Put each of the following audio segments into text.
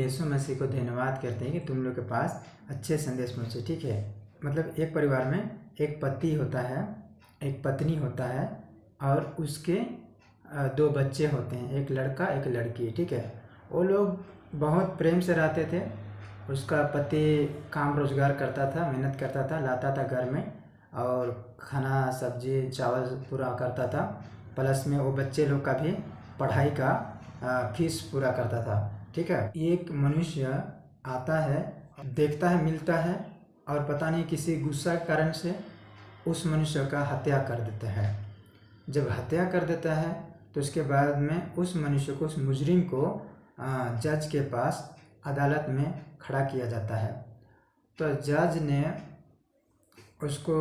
यीशु मसीह को धन्यवाद करते हैं कि तुम लोग के पास अच्छे संदेश पहुँचे। ठीक है, मतलब एक परिवार में एक पति होता है, एक पत्नी होता है और उसके दो बच्चे होते हैं, एक लड़का एक लड़की। ठीक है, वो लोग बहुत प्रेम से रहते थे। उसका पति काम रोजगार करता था, मेहनत करता था, लाता था घर में और खाना सब्जी चावल पूरा करता था, प्लस में वो बच्चे लोग का भी पढ़ाई का फीस पूरा करता था। ठीक है, एक मनुष्य आता है, देखता है, मिलता है और पता नहीं किसी गुस्सा के कारण से उस मनुष्य का हत्या कर देता है। जब हत्या कर देता है तो उसके बाद में उस मनुष्य को, उस मुजरिम को जज के पास अदालत में खड़ा किया जाता है। तो जज ने उसको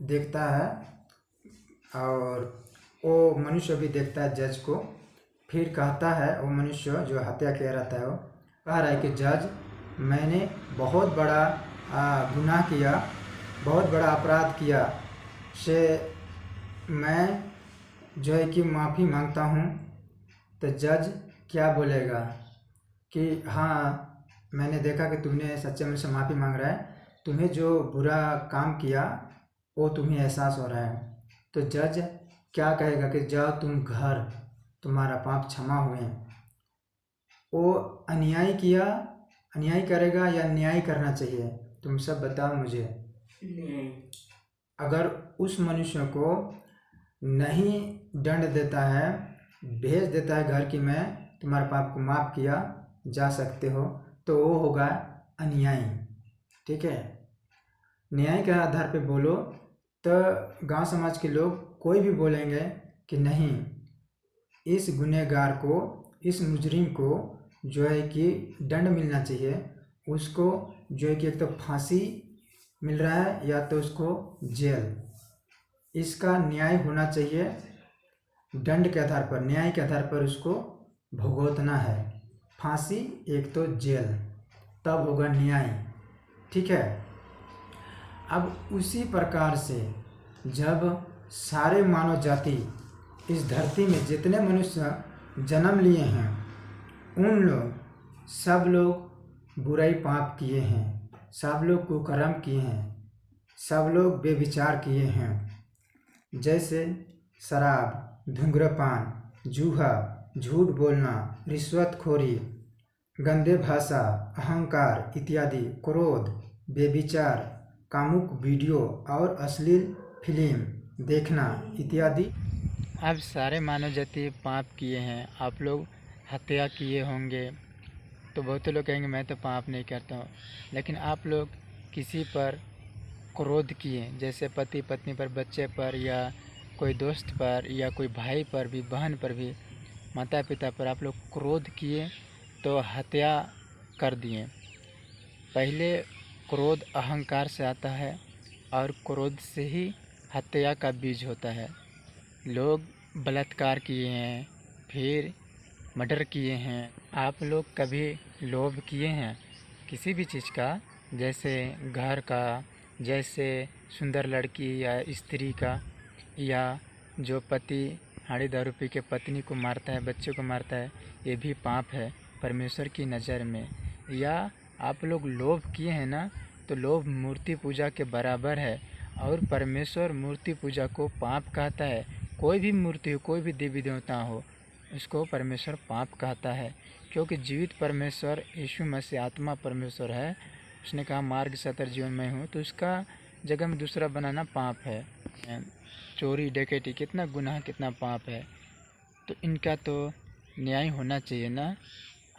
देखता है और वो मनुष्य भी देखता है जज को। फिर कहता है वो मनुष्य जो हत्या किया रहता है, वो कह रहा है कि जज, मैंने बहुत बड़ा गुनाह किया, बहुत बड़ा अपराध किया से मैं जो है कि माफ़ी मांगता हूँ। तो जज क्या बोलेगा कि हाँ, मैंने देखा कि तुमने सच्चे मन से माफ़ी मांग रहा है, तुम्हें जो बुरा काम किया वो तुम्हें एहसास हो रहा है। तो जज क्या कहेगा कि जाओ तुम घर, तुम्हारा पाप क्षमा हुए। वो अन्याय किया, अन्याय करेगा या न्याय करना चाहिए? तुम सब बताओ मुझे। अगर उस मनुष्य को नहीं दंड देता है, भेज देता है घर की, मैं तुम्हारे पाप को माफ़ किया, जा सकते हो, तो वो होगा अन्याय। ठीक है, न्याय के आधार पे बोलो तो गांव समाज के लोग कोई भी बोलेंगे कि नहीं, इस गुनहगार को, इस मुजरिम को जो है कि दंड मिलना चाहिए। उसको जो है कि एक तो फांसी मिल रहा है या तो उसको जेल, इसका न्याय होना चाहिए। दंड के आधार पर, न्याय के आधार पर उसको भुगतना है, फांसी एक तो जेल, तब होगा न्याय। ठीक है, अब उसी प्रकार से जब सारे मानव जाति इस धरती में जितने मनुष्य जन्म लिए हैं, उन लोग सब लोग बुराई पाप किए हैं, सब लोग कुकर्म किए हैं, सब लोग बेविचार किए हैं। जैसे शराब, धूम्रपान, जूहा, झूठ बोलना, रिश्वतखोरी, गंदे भाषा, अहंकार इत्यादि, क्रोध, बेविचार, कामुक वीडियो और अश्लील फिल्म देखना इत्यादि। अब सारे मानव जाति पाप किए हैं। आप लोग हत्या किए होंगे तो बहुत लोग कहेंगे मैं तो पाप नहीं करता हूँ, लेकिन आप लोग किसी पर क्रोध किए, जैसे पति पत्नी पर, बच्चे पर, या कोई दोस्त पर, या कोई भाई पर भी, बहन पर भी, माता पिता पर आप लोग क्रोध किए तो हत्या कर दिए। पहले क्रोध अहंकार से आता है और क्रोध से ही हत्या का बीज होता है। लोग बलात्कार किए हैं, फिर मर्डर किए हैं। आप लोग कभी लोभ किए हैं किसी भी चीज़ का, जैसे घर का, जैसे सुंदर लड़की या स्त्री का, या जो पति हाड़ी दारू पी के पत्नी को मारता है, बच्चे को मारता है, ये भी पाप है परमेश्वर की नज़र में। या आप लोग लोभ किए हैं ना, तो लोभ मूर्ति पूजा के बराबर है और परमेश्वर मूर्ति पूजा को पाप कहता है। कोई भी मूर्ति हो, कोई भी देवी देवता हो, उसको परमेश्वर पाप कहता है, क्योंकि जीवित परमेश्वर यीशु मसीह आत्मा परमेश्वर है। उसने कहा मार्ग सत्य जीवन में हूँ, तो उसका जगह में दूसरा बनाना पाप है। चोरी डकैती कितना गुनाह, कितना पाप है। तो इनका तो न्याय होना चाहिए ना।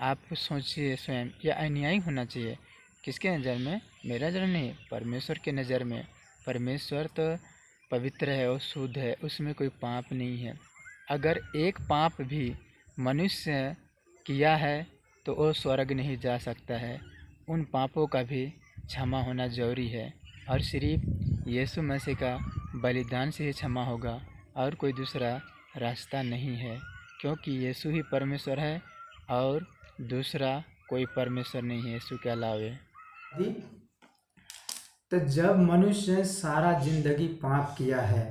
आप सोचिए स्वयं, या अन्याय होना चाहिए किसके नज़र में? मेरा नज़र नहीं, परमेश्वर के नज़र में। परमेश्वर तो पवित्र है और शुद्ध है, उसमें कोई पाप नहीं है। अगर एक पाप भी मनुष्य किया है तो वो स्वर्ग नहीं जा सकता है। उन पापों का भी क्षमा होना जरूरी है और सिर्फ यीशु मसीह का बलिदान से ही क्षमा होगा और कोई दूसरा रास्ता नहीं है, क्योंकि यीशु ही परमेश्वर है और दूसरा कोई परमेश्वर नहीं है यीशु के अलावे। तो जब मनुष्य सारा जिंदगी पाप किया है,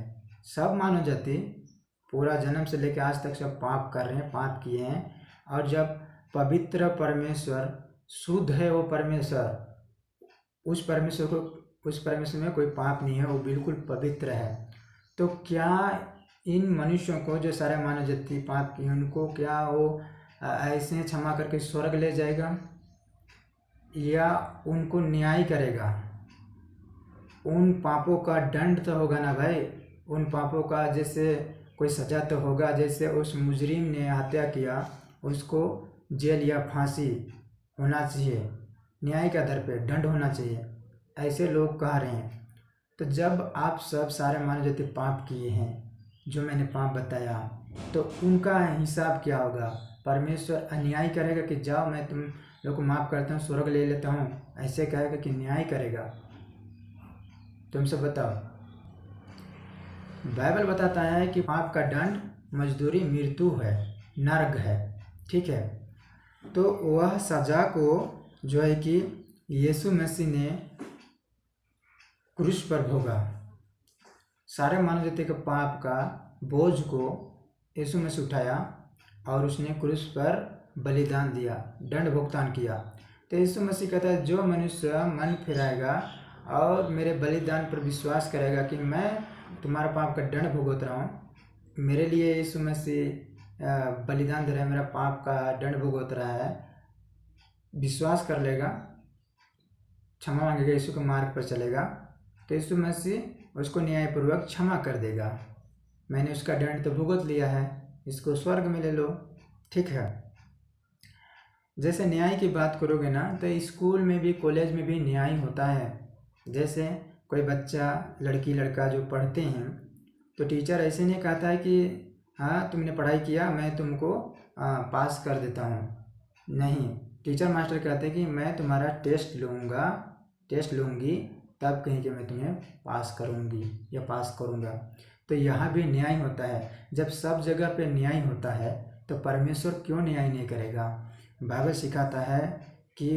सब मानव जाति पूरा जन्म से लेकर आज तक सब पाप कर रहे हैं, पाप किए हैं, और जब पवित्र परमेश्वर शुद्ध है वो परमेश्वर, उस परमेश्वर में कोई पाप नहीं है, वो बिल्कुल पवित्र है। तो क्या इन मनुष्यों को, जो सारे मानव जाति पाप की, उनको क्या वो ऐसे क्षमा करके स्वर्ग ले जाएगा या उनको न्याय करेगा? उन पापों का दंड तो होगा ना भाई, उन पापों का जैसे कोई सज़ा तो होगा। जैसे उस मुजरिम ने हत्या किया, उसको जेल या फांसी होना चाहिए, न्याय के आधार पे दंड होना चाहिए, ऐसे लोग कह रहे हैं। तो जब आप सब सारे मानव जाति पाप किए हैं, जो मैंने पाप बताया, तो उनका हिसाब क्या होगा? परमेश्वर अन्याय करेगा कि जाओ मैं तुम लोग को माफ़ करता हूँ, स्वर्ग ले लेता हूँ, ऐसे कहेगा कि न्याय करेगा? तुम सब बताओ। बाइबल बताता है कि पाप का दंड मजदूरी मृत्यु है, नरक है, ठीक है। तो वह सजा को जो है कि यीशु मसीह ने क्रूस पर भोगा, सारे मानव जाति के पाप का बोझ को यीशु मसीह उठाया और उसने क्रूस पर बलिदान दिया, दंड भुगतान किया। तो यीशु मसीह कहता है, जो मनुष्य मन फिराएगा और मेरे बलिदान पर विश्वास करेगा कि मैं तुम्हारा पाप का दंड भुगत रहा हूँ, मेरे लिए यीशु मसीह बलिदान दे रहा है, मेरा पाप का दंड भुगत रहा है, विश्वास कर लेगा, क्षमा मांगेगा, यीशु के मार्ग पर चलेगा, तो यीशु मसीह उसको न्यायपूर्वक क्षमा कर देगा। मैंने उसका दंड तो भुगत लिया है, इसको स्वर्ग में ले लो, ठीक है। जैसे न्याय की बात करोगे ना, तो स्कूल में भी कॉलेज में भी न्याय होता है। जैसे कोई बच्चा, लड़की लड़का जो पढ़ते हैं, तो टीचर ऐसे नहीं कहता है कि हाँ तुमने पढ़ाई किया मैं तुमको पास कर देता हूँ, नहीं। टीचर मास्टर कहते हैं कि मैं तुम्हारा टेस्ट लूँगी, तब कहीं कि मैं तुम्हें पास करूँगी या पास करूँगा। तो यहाँ भी न्याय होता है। जब सब जगह पे न्याय होता है तो परमेश्वर क्यों न्याय नहीं करेगा? बाइबल सिखाता है कि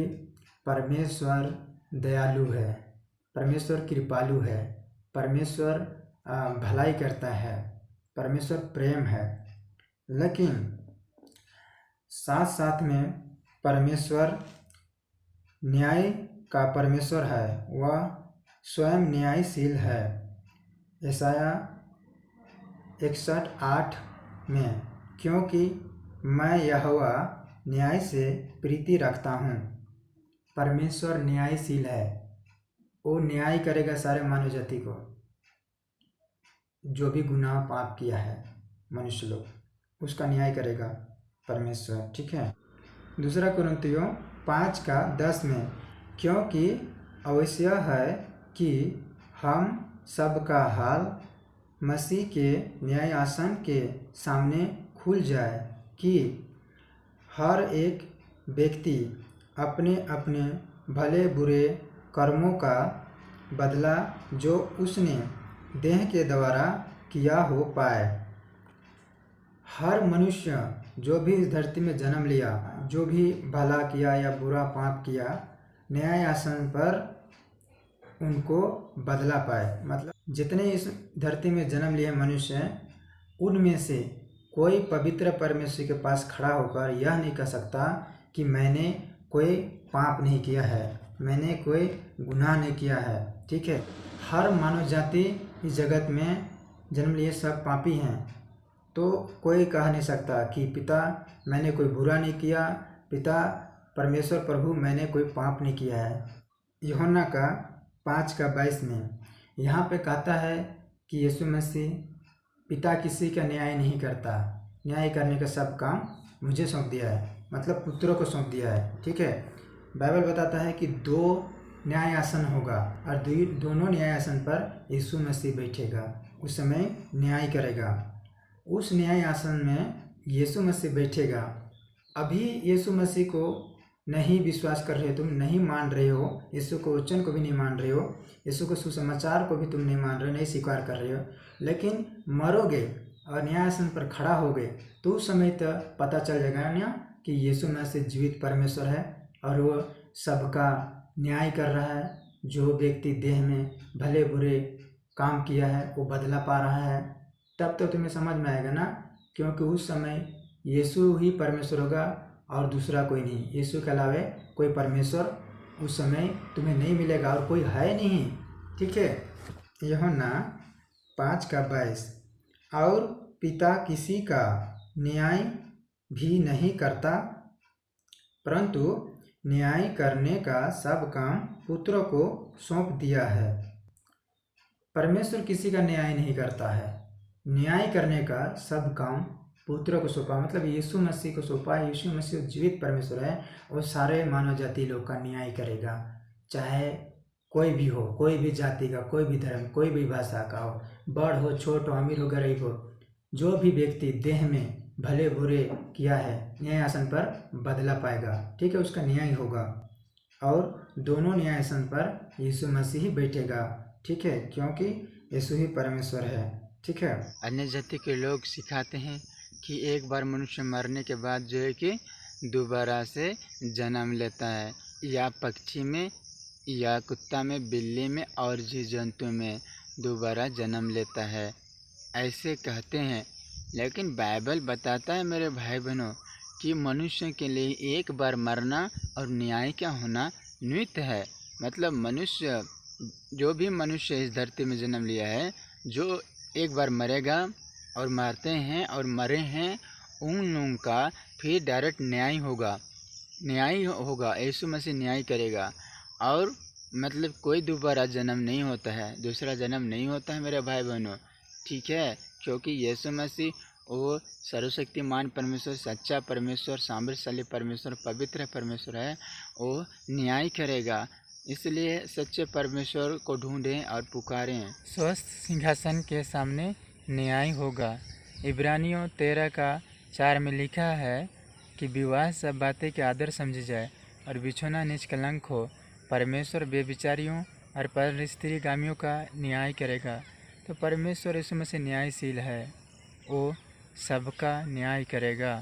परमेश्वर दयालु है, परमेश्वर कृपालु है, परमेश्वर भलाई करता है, परमेश्वर प्रेम है। लेकिन साथ साथ में परमेश्वर न्याय का परमेश्वर है, वह स्वयं न्यायशील है। यशाया 61:8 में, क्योंकि मैं यहोवा न्याय से प्रीति रखता हूँ। परमेश्वर न्यायशील है, वो न्याय करेगा सारे मानव जाति को, जो भी गुनाह पाप किया है मनुष्य लोग, उसका न्याय करेगा परमेश्वर, ठीक है। दूसरा कुरिन्थियों 5:10 में, क्योंकि अवश्य है कि हम सबका हाल मसीह के न्याय आसन के सामने खुल जाए, कि हर एक व्यक्ति अपने अपने भले बुरे कर्मों का बदला जो उसने देह के द्वारा किया हो पाए। हर मनुष्य जो भी इस धरती में जन्म लिया, जो भी भला किया या बुरा पाप किया, न्याय आसन पर उनको बदला पाए। मतलब जितने इस धरती में जन्म लिए मनुष्य, उनमें से कोई पवित्र परमेश्वर के पास खड़ा होकर यह नहीं कह सकता कि मैंने कोई पाप नहीं किया है, मैंने कोई गुनाह नहीं किया है, ठीक है। हर मानव जाति इस जगत में जन्म लिए सब पापी हैं, तो कोई कह नहीं सकता कि पिता मैंने कोई बुरा नहीं किया, पिता परमेश्वर प्रभु मैंने कोई पाप नहीं किया है। यूहन्ना का 5:22 में यहाँ पे कहता है कि यीशु मसीह पिता किसी का न्याय नहीं करता, न्याय करने का सब काम मुझे सौंप दिया है, मतलब पुत्रों को सौंप दिया है, ठीक है। बाइबल बताता है कि 2 न्याय आसन होगा और दोनों न्याय आसन पर यीशु मसीह बैठेगा, उस समय न्याय करेगा। उस न्याय आसन में यीशु मसीह बैठेगा। अभी यीशु मसीह को नहीं विश्वास कर रहे हो, तुम नहीं मान रहे हो, यीशु को वचन को भी नहीं मान रहे हो, यीशु को सुसमाचार को भी तुम नहीं मान रहे हो, नहीं स्वीकार कर रहे हो, लेकिन मरोगे और न्यायासन पर खड़ा होगे तो उस समय तक पता चल जाएगा ना कि यीशु मसीह जीवित परमेश्वर है और वो सबका न्याय कर रहा है। जो व्यक्ति देह में भले बुरे काम किया है वो बदला पा रहा है, तब तो तुम्हें समझ में आएगा ना, क्योंकि उस समय यीशु ही परमेश्वर होगा और दूसरा कोई नहीं। यीशु के अलावा कोई परमेश्वर उस समय तुम्हें नहीं मिलेगा और कोई है नहीं, ठीक है। यूहन्ना 5:22 और पिता किसी का न्याय भी नहीं करता, परंतु न्याय करने का सब काम पुत्र को सौंप दिया है। परमेश्वर किसी का न्याय नहीं करता है, न्याय करने का सब काम पुत्र को सौंपा, मतलब यीशु मसीह को सौंपा है। यीशु मसीह जीवित परमेश्वर है और सारे मानव जाति लोग का न्याय करेगा, चाहे कोई भी हो, कोई भी जाति का, कोई भी धर्म, कोई भी भाषा का हो, बड़ हो, छोट हो, अमीर हो, गरीब हो, जो भी व्यक्ति देह में भले बुरे किया है न्याय आसन पर बदला पाएगा, ठीक है, उसका न्याय होगा। और दोनों न्याय आसन पर यीशु मसीह ही बैठेगा, ठीक है, क्योंकि यीशु ही परमेश्वर है, ठीक है। अन्य जाति के लोग सिखाते हैं कि एक बार मनुष्य मरने के बाद जो है कि दोबारा से जन्म लेता है, या पक्षी में, या कुत्ता में, बिल्ली में और जीव जंतु में दोबारा जन्म लेता है, ऐसे कहते हैं। लेकिन बाइबल बताता है मेरे भाई बहनों कि मनुष्य के लिए एक बार मरना और न्याय का होना नित्य है। मतलब मनुष्य, जो भी मनुष्य इस धरती में जन्म लिया है, जो एक बार मरेगा और मरते हैं और मरे हैं, उन लोगों का फिर डायरेक्ट न्याय होगा, यीशु मसीह न्याय करेगा। और मतलब कोई दोबारा जन्म नहीं होता है, दूसरा जन्म नहीं होता है मेरे भाई बहनों, ठीक है, क्योंकि यीशु मसीह वो सर्वशक्तिमान परमेश्वर, सच्चा परमेश्वर, सामर्थ्यशाली परमेश्वर, पवित्र परमेश्वर है, वो न्याय करेगा। इसलिए सच्चे परमेश्वर को ढूंढें और पुकारें। स्वस्थ सिंहासन के सामने न्याय होगा। इब्रानियों 13:4 में लिखा है कि विवाह सब बातें के आदर समझी जाए और बिछौना निष्कलंक हो। परमेश्वर बेविचारियों और पर स्त्रीगामियों का न्याय करेगा। तो परमेश्वर यीशु मसीह न्यायशील है, वो सबका न्याय करेगा।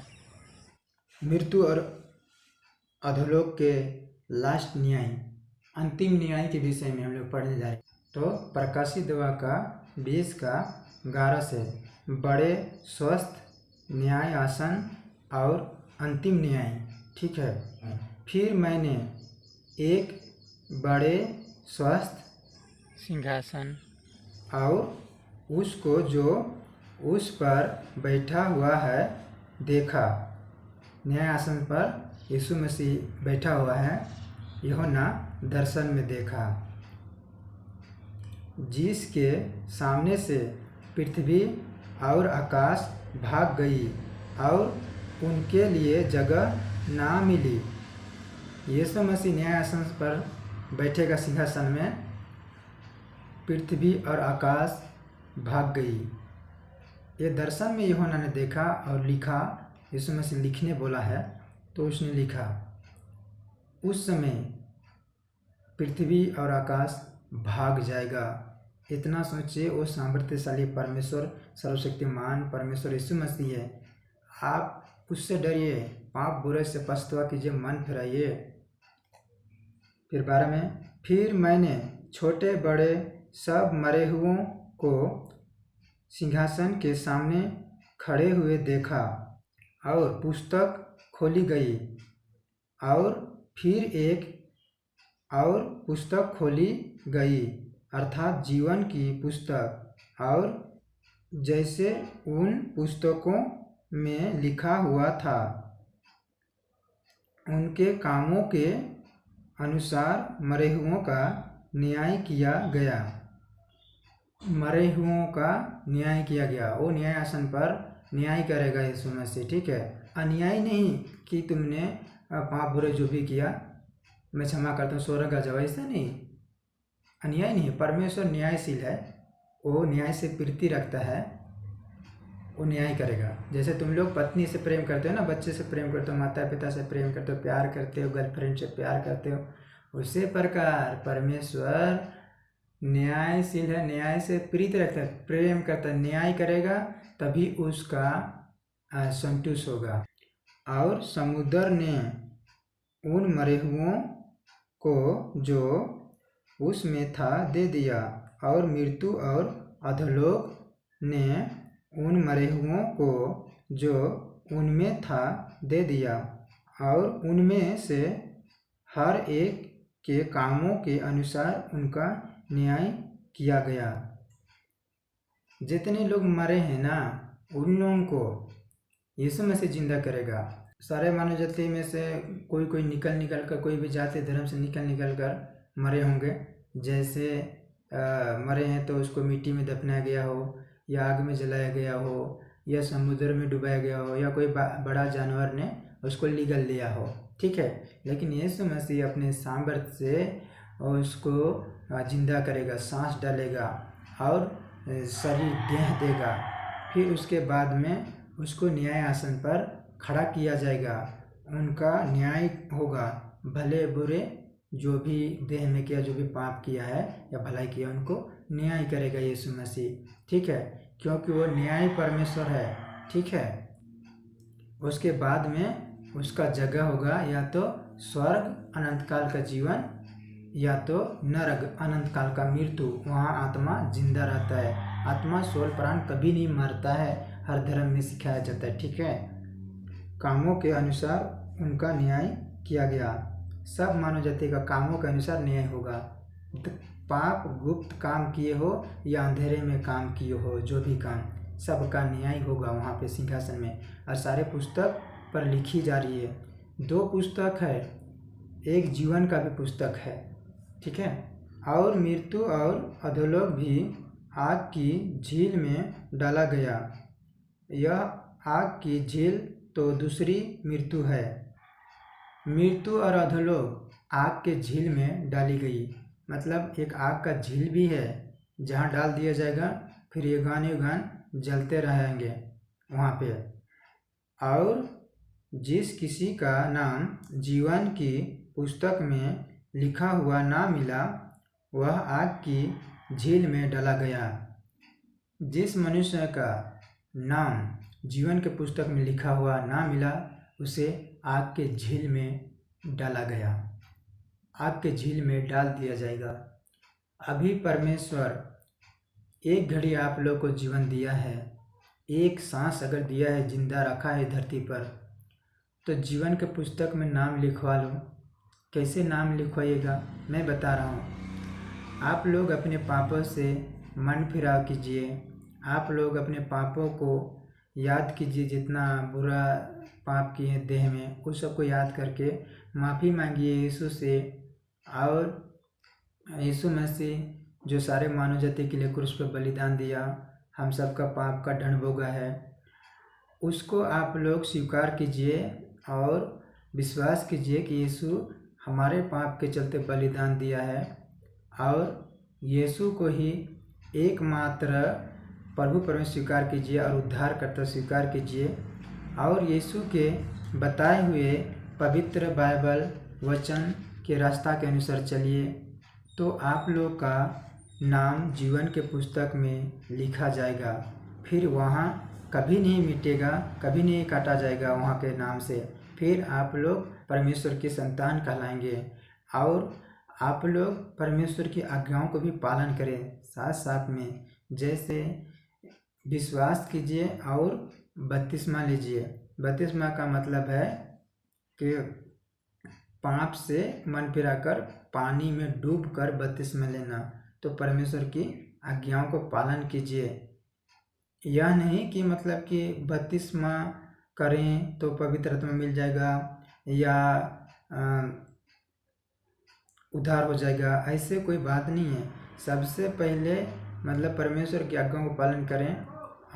मृत्यु और अधोलोक के लास्ट न्याय, अंतिम न्याय के विषय में हम लोग पढ़ने जा रहे हैं। तो प्रकाशित वाक्य 20:11 से बड़े स्वस्थ न्याय आसन और अंतिम न्याय, ठीक है। फिर मैंने एक बड़े स्वस्थ सिंहासन और उसको जो उस पर बैठा हुआ है देखा। न्याय आसन पर यीशु मसीह बैठा हुआ है, यूहन्ना दर्शन में देखा, जिसके सामने से पृथ्वी और आकाश भाग गई और उनके लिए जगह ना मिली। यीशु मसीह न्याय आसन पर बैठेगा सिंहासन में, पृथ्वी और आकाश भाग गई। ये दर्शन में यूहन्ना ने देखा और लिखा। यीशु मसीह लिखने बोला है तो उसने लिखा। उस समय पृथ्वी और आकाश भाग जाएगा। इतना सोचिए, वो सामर्थ्यशाली परमेश्वर, सर्वशक्तिमान परमेश्वर यीशु मसीह है। आप उससे डरिए, पाप बुरे से पछतावा कीजिए, मन फिराइए। फिर 12 में, फिर मैंने छोटे बड़े सब मरे हुओं को सिंहासन के सामने खड़े हुए देखा और पुस्तक खोली गई और फिर एक और पुस्तक खोली गई, अर्थात जीवन की पुस्तक। और जैसे उन पुस्तकों में लिखा हुआ था, उनके कामों के अनुसार मरे हुओं का न्याय किया गया। मरे हुओं का न्याय किया गया। वो न्याय आसन पर न्याय करेगा यीशु मसीह, ठीक है। अन्याय नहीं कि तुमने पाप बुरे जो भी किया मैं क्षमा करता हूँ, स्वर्ग आ जाओ, ऐसा नहीं। अन्याय नहीं, परमेश्वर न्यायशील है, वो न्याय से प्रीति रखता है, वो न्याय करेगा। जैसे तुम लोग पत्नी से प्रेम करते हो ना, बच्चे से प्रेम करते हो, माता पिता से प्रेम करते हो, प्यार करते हो, गर्लफ्रेंड से प्यार करते हो, उसी प्रकार परमेश्वर न्यायशील है, न्याय से प्रीति रखता है, प्रेम करता है, न्याय करेगा तभी उसका संतुष्ट होगा। और समुद्र ने उन मरे हुओं को जो उसमें था दे दिया, और मृत्यु और अधोलोक ने उन मरे हुओं को जो उनमें था दे दिया, और उनमें से हर एक के कामों के अनुसार उनका न्याय किया गया। जितने लोग मरे हैं ना, उन लोगों को यीशु मसीह जिंदा करेगा। सारे मानव जाति में से कोई कोई निकल कर, कोई भी जाति धर्म से निकल कर मरे होंगे। जैसे मरे हैं तो उसको मिट्टी में दफनाया गया हो, या आग में जलाया गया हो, या समुद्र में डुबाया गया हो, या कोई बड़ा जानवर ने उसको निगल लिया हो, ठीक है। लेकिन यीशु मसीह अपने सामर्थ्य से उसको जिंदा करेगा, सांस डालेगा और शरीर देह देगा। फिर उसके बाद में उसको न्याय आसन पर खड़ा किया जाएगा। उनका न्याय होगा, भले बुरे जो भी देह में किया, जो भी पाप किया है या भलाई किया, उनको न्याय करेगा यीशु मसीह, ठीक है, क्योंकि वो न्याय परमेश्वर है, ठीक है। उसके बाद में उसका जगह होगा या तो स्वर्ग अनंत काल का जीवन, या तो नरक अनंत काल का मृत्यु। वहाँ आत्मा जिंदा रहता है। आत्मा सोल प्राण कभी नहीं मरता है, हर धर्म में सिखाया जाता है, ठीक है। कामों के अनुसार उनका न्याय किया गया। सब मानव जाति का कामों के अनुसार न्याय होगा। पाप गुप्त काम किए हो या अंधेरे में काम किए हो, जो भी काम, सबका न्याय होगा वहाँ पे सिंहासन में। और सारे पुस्तक पर लिखी जा रही है। 2 पुस्तक है, एक जीवन का भी पुस्तक है, ठीक है। और मृत्यु और अधोलोक भी आग की झील में डाला गया। यह आग की झील तो दूसरी मृत्यु है। मृत्यु और अधोलोक आग के झील में डाली गई, मतलब एक आग का झील भी है जहाँ डाल दिया जाएगा, फिर युगान जलते रहेंगे वहाँ पे। और जिस किसी का नाम जीवन की पुस्तक में लिखा हुआ ना मिला, वह आग की झील में डाला गया। जिस मनुष्य का नाम जीवन के पुस्तक में लिखा हुआ ना मिला, उसे आग के झील में डाला गया, आग के झील में डाल दिया जाएगा। अभी परमेश्वर एक घड़ी आप लोग को जीवन दिया है, एक सांस अगर दिया है, जिंदा रखा है धरती पर, तो जीवन के पुस्तक में नाम लिखवा लो। कैसे नाम लिखवाइएगा, मैं बता रहा हूँ। आप लोग अपने पापों से मन फिराव कीजिए। आप लोग अपने पापों को याद कीजिए, जितना बुरा पाप किए हैं देह में, उस सबको याद करके माफ़ी मांगिए यीशु से। और यीशु मसीह जो सारे मानव जाति के लिए क्रूस पर बलिदान दिया, हम सबका पाप का दंड भोगा है, उसको आप लोग स्वीकार कीजिए और विश्वास कीजिए कि यीशु हमारे पाप के चलते बलिदान दिया है। और यीशु को ही एकमात्र प्रभु परमेश्वर स्वीकार कीजिए और उद्धारकर्ता स्वीकार कीजिए। और यीशु के बताए हुए पवित्र बाइबल वचन के रास्ता के अनुसार चलिए, तो आप लोग का नाम जीवन के पुस्तक में लिखा जाएगा। फिर वहाँ कभी नहीं मिटेगा, कभी नहीं काटा जाएगा वहाँ के नाम से। फिर आप लोग परमेश्वर की संतान कहलाएंगे और आप लोग परमेश्वर की आज्ञाओं को भी पालन करें साथ साथ में। जैसे विश्वास कीजिए और बपतिस्मा लीजिए। बपतिस्मा का मतलब है कि पाप से मन फिराकर पानी में डूबकर बपतिस्मा लेना। तो परमेश्वर की आज्ञाओं को पालन कीजिए। यह नहीं कि मतलब कि बपतिस्मा करें तो पवित्र आत्मा मिल जाएगा या उद्धार हो जाएगा, ऐसे कोई बात नहीं है। सबसे पहले मतलब परमेश्वर की आज्ञाओं को पालन करें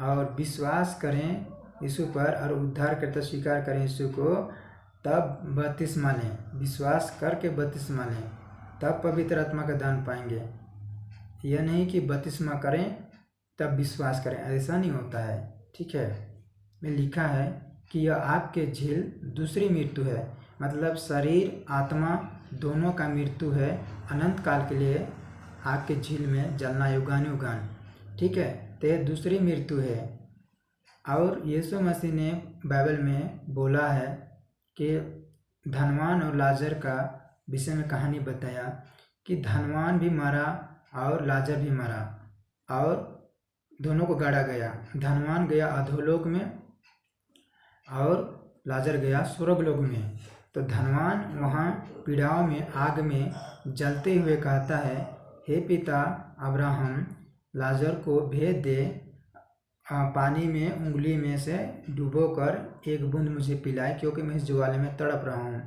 और विश्वास करें यीशु पर और उद्धारकर्ता स्वीकार करें यीशु को, तब बपतिस्मा लें। विश्वास करके बपतिस्मा लें, तब पवित्र आत्मा का दान पाएंगे। यह नहीं कि बपतिस्मा करें तब विश्वास करें, ऐसा नहीं होता है, ठीक है। में लिखा है कि यह आग के झील दूसरी मृत्यु है, मतलब शरीर आत्मा दोनों का मृत्यु है। अनंत काल के लिए आग के झील में जलना युगानुयुगान, ठीक है। तो यह दूसरी मृत्यु है। और यीशु मसीह ने बाइबल में बोला है कि धनवान और लाजर का विषय में कहानी बताया कि धनवान भी मरा और लाजर भी मरा और दोनों को गाड़ा गया। धनवान गया अधोलोक में और लाजर गया स्वर्गलोक में। तो धनवान वहाँ पीड़ाओं में आग में जलते हुए कहता है, हे पिता अब्राहम, लाजर को भेज दे, पानी में उंगली में से डुबोकर एक बूंद मुझे पिलाए, क्योंकि मैं इस ज्वाले में तड़प रहा हूँ।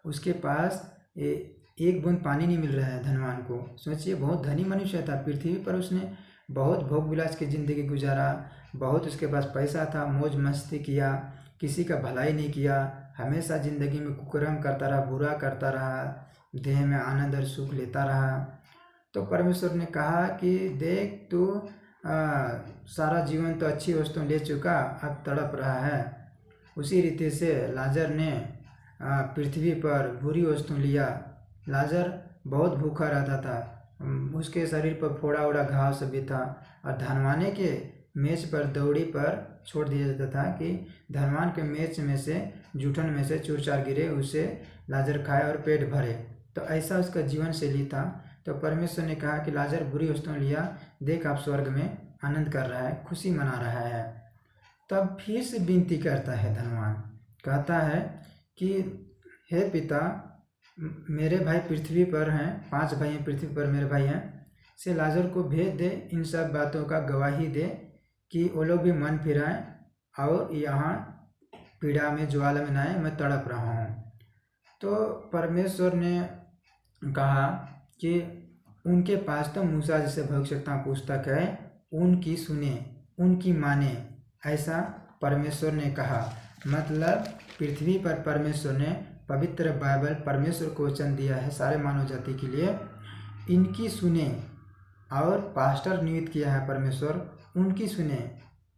उसके पास एक बूंद पानी नहीं मिल रहा है धनवान को। सोचिए, बहुत धनी मनुष्य था, पृथ्वी पर उसने बहुत भोग विलास की ज़िंदगी गुजारा, बहुत उसके पास पैसा था, मौज मस्ती किया, किसी का भलाई नहीं किया, हमेशा ज़िंदगी में कुकर्म करता रहा, बुरा करता रहा, देह में आनंद और सुख लेता रहा। तो परमेश्वर ने कहा कि देख, तू सारा जीवन तो अच्छी वस्तु ले चुका, अब तड़प रहा है। उसी रीति से लाजर ने पृथ्वी पर बुरी वस्तु लिया। लाजर बहुत भूखा रहता था, उसके शरीर पर फोड़ा उड़ा घाव सब भी था, और धनवाने के मेज पर दौड़ी पर छोड़ दिया जाता था कि धनवान के मेज में से, जूठन में से चूर चार गिरे, उसे लाजर खाए और पेट भरे। तो ऐसा उसका जीवन शैली था। तो परमेश्वर ने कहा कि लाजर बुरी वस्तुएं लिया, देख आप स्वर्ग में आनंद कर रहा है, खुशी मना रहा है। तब फिर से विनती करता है धनवान, कहता है कि हे पिता, मेरे भाई पृथ्वी पर हैं, 5 भाई हैं पृथ्वी पर, मेरे भाई हैं, से लाजर को भेज दे, इन सब बातों का गवाही दे कि वो लोग भी मन फिराएं और यहाँ पीड़ा में, ज्वाला में न आए, मैं तड़प रहा हूँ। तो परमेश्वर ने कहा कि उनके पास तो मूसा जैसे भविष्यवक्ता पुस्तक है, उनकी सुने, उनकी माने, ऐसा परमेश्वर ने कहा। मतलब पृथ्वी पर परमेश्वर ने पवित्र बाइबल, परमेश्वर को वचन दिया है सारे मानव जाति के लिए, इनकी सुने। और पास्टर नियुक्त किया है परमेश्वर, उनकी सुने।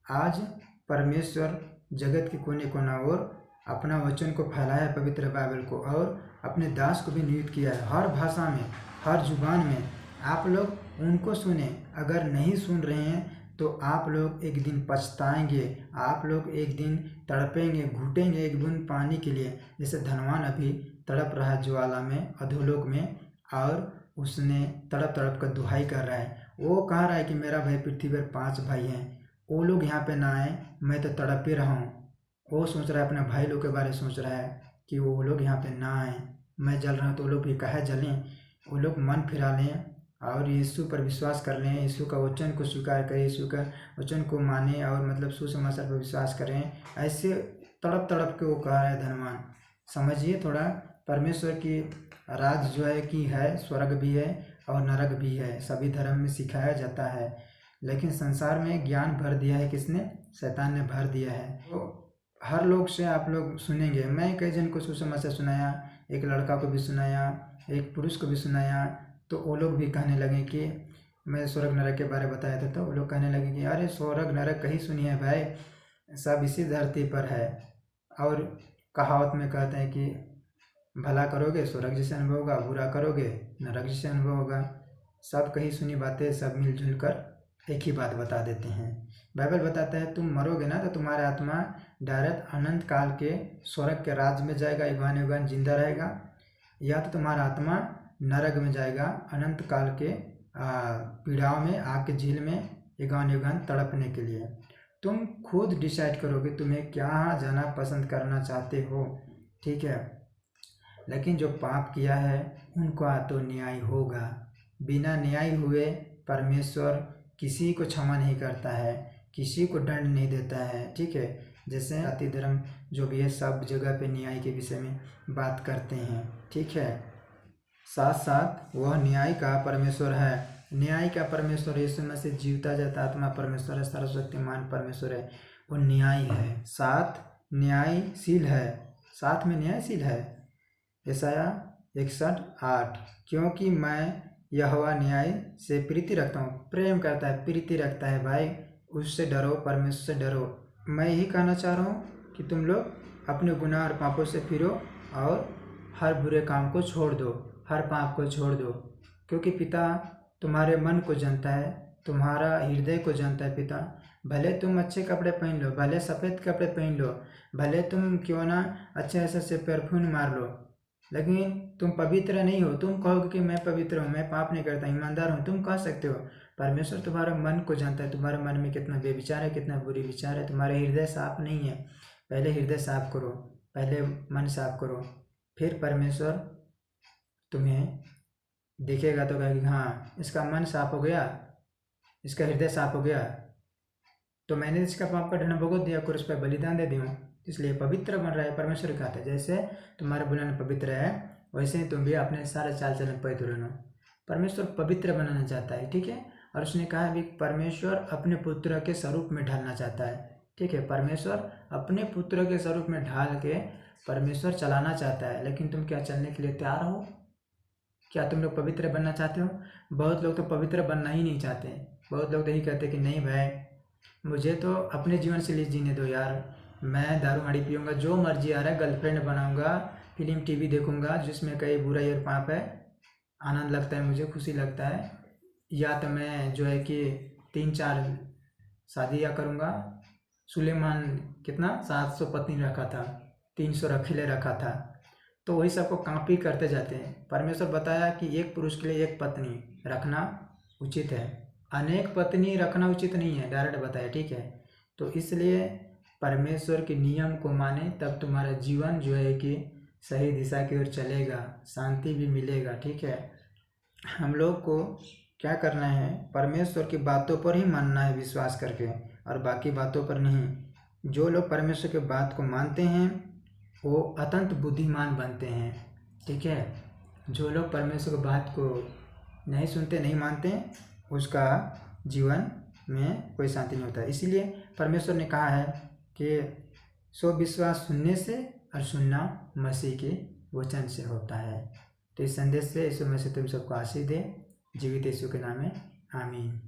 आज परमेश्वर जगत के कोने कोना और अपना वचन को फैलाया है, पवित्र बाइबल को, और अपने दास को भी नियुक्त किया है। हर भाषा में, हर जुबान में आप लोग उनको सुने। अगर नहीं सुन रहे हैं तो आप लोग एक दिन पछताएंगे, आप लोग एक दिन तड़पेंगे, घुटेंगे एक बूंद पानी के लिए, जैसे धनवान अभी तड़प रहा है ज्वाला में, अधोलोक में, और उसने तड़प तड़प कर दुहाई कर रहा है। वो कह रहा है कि मेरा भाई पृथ्वी पर 5 भाई हैं, वो लोग यहाँ पे ना आए, मैं तो तड़प ही रहा हूँ। वो सोच रहा है, अपने भाई लोग के बारे में सोच रहा है कि वो लोग यहाँ पे ना आए, मैं जल रहा हूँ तो वो लोग भी कहे जलें। वो लोग मन फिरा लें और यीशु पर विश्वास कर लें, यीशु का वचन को स्वीकार करें, यीशु का वचन को माने, और मतलब सुसमाचार पर विश्वास करें। ऐसे तड़प तड़प के वो कह रहा है धनवान। समझिए थोड़ा, परमेश्वर की राज जो है कि है, स्वर्ग भी है और नरक भी है, सभी धर्म में सिखाया जाता है। लेकिन संसार में ज्ञान भर दिया है किसने? शैतान ने भर दिया है। तो हर लोग से आप लोग सुनेंगे। मैं कई जन को सुसमाचार सुनाया, एक लड़का को भी सुनाया, एक पुरुष को भी सुनाया, तो वो लोग भी कहने लगे कि मैं स्वर्ग नरक के बारे में बताया था, तो वो लोग कहने लगे कि अरे स्वर्ग नरक कहीं सुनी है भाई, सब इसी धरती पर है। और कहावत में कहते हैं कि भला करोगे स्वर्ग जैसे अनुभव होगा, बुरा करोगे नरक जैसे अनुभव होगा। सब कहीं सुनी बातें सब मिलजुल कर एक ही बात बता देते हैं। बाइबल बताता है तुम मरोगे ना तो तुम्हारा आत्मा डायरेक्ट अनंत काल के स्वर्ग के राज्य में जाएगा, युगान युगान जिंदा रहेगा, या तो तुम्हारा आत्मा नरक में जाएगा, अनंत काल के पीड़ाओं में, आग के झील में युगान युगान तड़पने के लिए। तुम खुद डिसाइड करोगे तुम्हें क्या जाना पसंद करना चाहते हो, ठीक है। लेकिन जो पाप किया है उनका तो न्याय होगा। बिना न्याय हुए परमेश्वर किसी को क्षमा नहीं करता है, किसी को दंड नहीं देता है, ठीक है। जैसे जाति धर्म जो भी है सब जगह पे न्याय के विषय में बात करते हैं, ठीक है। साथ साथ वह न्याय का परमेश्वर है, न्याय का परमेश्वर यीशु मसीह जीवता जाता आत्मा परमेश्वर है, सर्वशक्तिमान परमेश्वर है, वो न्याय है, साथ न्यायशील है, साथ में न्यायशील है। यशाया 61:8, क्योंकि मैं यहोवा न्याय से प्रीति रखता हूँ। प्रेम करता है, प्रीति रखता है भाई, उससे डरो, परमेश्वर से डरो। मैं यही कहना चाह रहा हूँ कि तुम लोग अपने गुनाह और पापों से फिरो और हर बुरे काम को छोड़ दो, हर पाप को छोड़ दो, क्योंकि पिता तुम्हारे मन को जानता है, तुम्हारा हृदय को जानता है पिता। भले तुम अच्छे कपड़े पहन लो, भले सफ़ेद कपड़े पहन लो, भले तुम क्यों ना अच्छे ऐसे से परफ्यूम मार लो, लेकिन तुम पवित्र नहीं हो। तुम कहोगे कि मैं पवित्र हूँ, मैं पाप नहीं करता, ईमानदार हूँ, तुम कह सकते हो। परमेश्वर तुम्हारे मन को जानता है, तुम्हारे मन में कितना बेविचार है, कितना बुरी विचार है, तुम्हारे हृदय साफ नहीं है। पहले हृदय साफ करो, पहले मन साफ करो, फिर परमेश्वर तुम्हें देखेगा तो कहेगा हाँ इसका मन साफ हो गया, इसका हृदय साफ हो गया, तो मैंने इसका पाप का ढना भुगत दिया, क्रूस पर बलिदान दे दिया, इसलिए पवित्र बन रहा है। परमेश्वर कहता है जैसे तुम्हारा बुलाना पवित्र है वैसे ही तुम भी अपने सारे चाल चलन पवित्र रहना। परमेश्वर पवित्र बनाना चाहता है, ठीक है। और उसने कहा भी परमेश्वर अपने पुत्र के स्वरूप में ढालना चाहता है, ठीक है। परमेश्वर अपने पुत्र के स्वरूप में ढाल के परमेश्वर चलाना चाहता है, लेकिन तुम क्या चलने के लिए तैयार हो? क्या तुम लोग पवित्र बनना चाहते हो? बहुत लोग तो पवित्र बनना ही नहीं चाहते। बहुत लोग तो यही कहते कि नहीं भाई मुझे तो अपने जीवन से जीने दो यार, मैं दारू हाड़ी पीऊँगा, जो मर्जी आ रहा है, गर्लफ्रेंड बनाऊँगा, फिल्म टीवी देखूँगा जिसमें कई बुराई और पाप है, आनंद लगता है, मुझे खुशी लगता है। या तो मैं जो है कि 3-4 शादियाँ करूँगा। सुलेमान कितना 700 पत्नी रखा था, 300 रखीले रखा था, तो वही सबको कॉपी करते जाते हैं। परमेश्वर बताया कि एक पुरुष के लिए एक पत्नी रखना उचित है, अनेक पत्नी रखना उचित नहीं है, डायरेक्ट बताया, ठीक है। तो इसलिए परमेश्वर के नियम को माने तब तुम्हारा जीवन जो है कि सही दिशा की ओर चलेगा, शांति भी मिलेगा, ठीक है। हम लोग को क्या करना है, परमेश्वर की बातों पर ही मानना है विश्वास करके, और बाकी बातों पर नहीं। जो लोग परमेश्वर की बात को मानते हैं वो अत्यंत बुद्धिमान बनते हैं, ठीक है। जो लोग परमेश्वर की बात को नहीं सुनते, नहीं मानते, उसका जीवन में कोई शांति नहीं होता। इसीलिए परमेश्वर ने कहा है कि सो विश्वास सुनने से और सुनना मसीह के वचन से होता है। तो इस संदेश से यीशु मसीह तुम सबको आशीष दे, जीवित यीशु के नाम में आमीन।